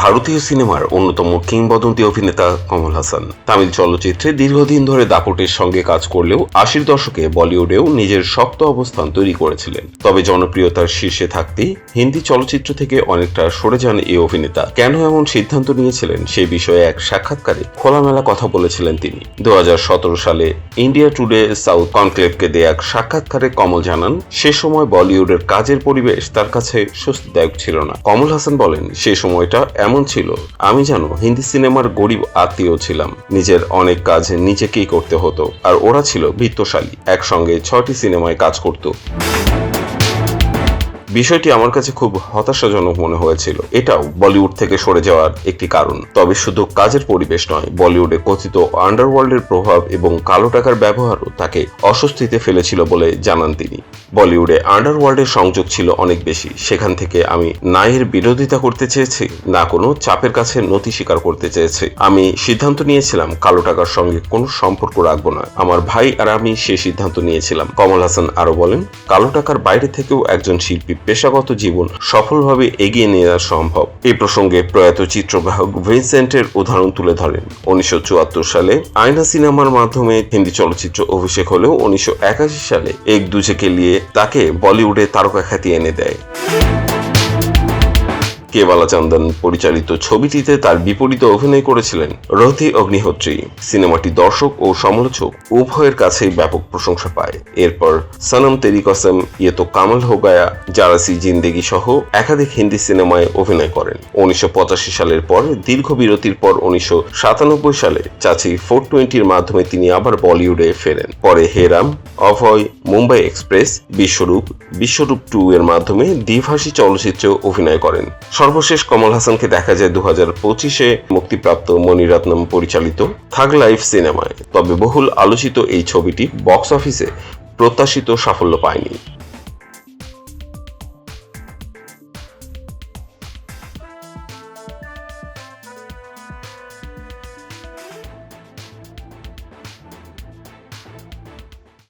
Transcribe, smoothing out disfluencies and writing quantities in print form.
ভারতীয় সিনেমার অন্যতম কিংবদন্তি অভিনেতা কমল হাসান তামিল চলচ্চিত্রে দীর্ঘদিন ধরে দাপটের সঙ্গে কাজ করলেও ৮০ দশকে বলিউডেও নিজের শক্ত অবস্থান তৈরি করেছিলেন। তবে জনপ্রিয়তার শীর্ষে থাকতেই হিন্দি চলচ্চিত্র থেকে অনেকটা সরে যান এই অভিনেতা। কেন এমন সিদ্ধান্ত নিয়েছিলেন সেই বিষয়ে এক সাক্ষাৎকারে খোলামেলা কথা বলেছিলেন তিনি। ২০১৭ সালে ইন্ডিয়া টুডে সাউথ কনক্লেভকে দেয়া এক সাক্ষাৎকারে কমল জানান, সে সময় বলিউডের কাজের পরিবেশ তার কাছে স্বস্তিদায়ক ছিল না। কমল হাসান বলেন, সে সময়টা এমন ছিল আমি যেন হিন্দি সিনেমার গরিব আত্মীয় ছিলাম। নিজের অনেক কাজ নিজেকেই করতে হতো, আর ওরা ছিল বিত্তশালী, একসঙ্গে ৬টি সিনেমায় কাজ করত। বিষয়টি আমার কাছে খুব হতাশাজনক মনে হয়েছিল। এটাও বলিউড থেকে সরে যাওয়ার একটি কারণ। তবে শুধু কাজের পরিবেশ নয়, বলিউডে কথিত আন্ডারওয়ার্ল্ডের প্রভাব এবং কালো টাকার ব্যবহারও তাকে অস্বস্তিতে ফেলেছিল বলে জানান তিনি। বলিউডে আন্ডারওয়ার্ল্ডের সংযোগ ছিল অনেক বেশি। সেখান থেকে আমি না এর বিরোধিতা করতে চেয়েছি, না কোনো চাপের কাছে নতি স্বীকার করতে চেয়েছি। আমি সিদ্ধান্ত নিয়েছিলাম কালো টাকার সঙ্গে কোনো সম্পর্ক রাখবো না। আমার ভাই আর আমি সে সিদ্ধান্ত নিয়েছিলাম। কমল হাসান আরো বলেন, কালো টাকার বাইরে থেকেও একজন শিল্পী পেশাগত জীবন সফলভাবে এগিয়ে নেওয়া সম্ভব। এই প্রসঙ্গে প্রয়াত চিত্রগ্রাহক ভিনসেন্টের উদাহরণ তুলে ধরেন। ১৯৭৪ সালে আয়না সিনেমার মাধ্যমে হিন্দি চলচ্চিত্র অভিষেক হলেও ১৯৮১ সালে এক দুজেকে নিয়ে তাকে বলিউডে তারকা খ্যাতি এনে দেয়। কে বালাচন্দন পরিচালিত ছবিটিতে তার বিপরীতে অভিনয় করেছিলেন রথী অগ্নিহোত্রী। সিনেমাটি দর্শক ও সমালোচক উভয়ের কাছেই ব্যাপক প্রশংসা পায়। এরপর সনম তেরি কসম, ইয়ে তো কামাল হো গায়া, জারাসি জিন্দেগি সহ একাধিক হিন্দি সিনেমায় অভিনয় করেন। ১৯৮৫ সালের পর দীর্ঘ বিরতির পর ১৯৯৭ সালে চাচি 420-র মাধ্যমে তিনি আবার বলিউডে ফেরেন। পরে হেরাম, অভয়, মুম্বাই এক্সপ্রেস, বিশ্বরূপ 2 এর মাধ্যমে দ্বিভাষী চলচ্চিত্রে অভিনয় করেন। সর্বশেষ কমল হাসানকে দেখা যায় ২০২৫-এ মুক্তিপ্রাপ্ত মণিরত্নম পরিচালিত থাগ লাইফ সিনেমায়। তবে বহুল আলোচিত এই ছবিটি বক্স অফিসে প্রত্যাশিত সাফল্য পায়নি।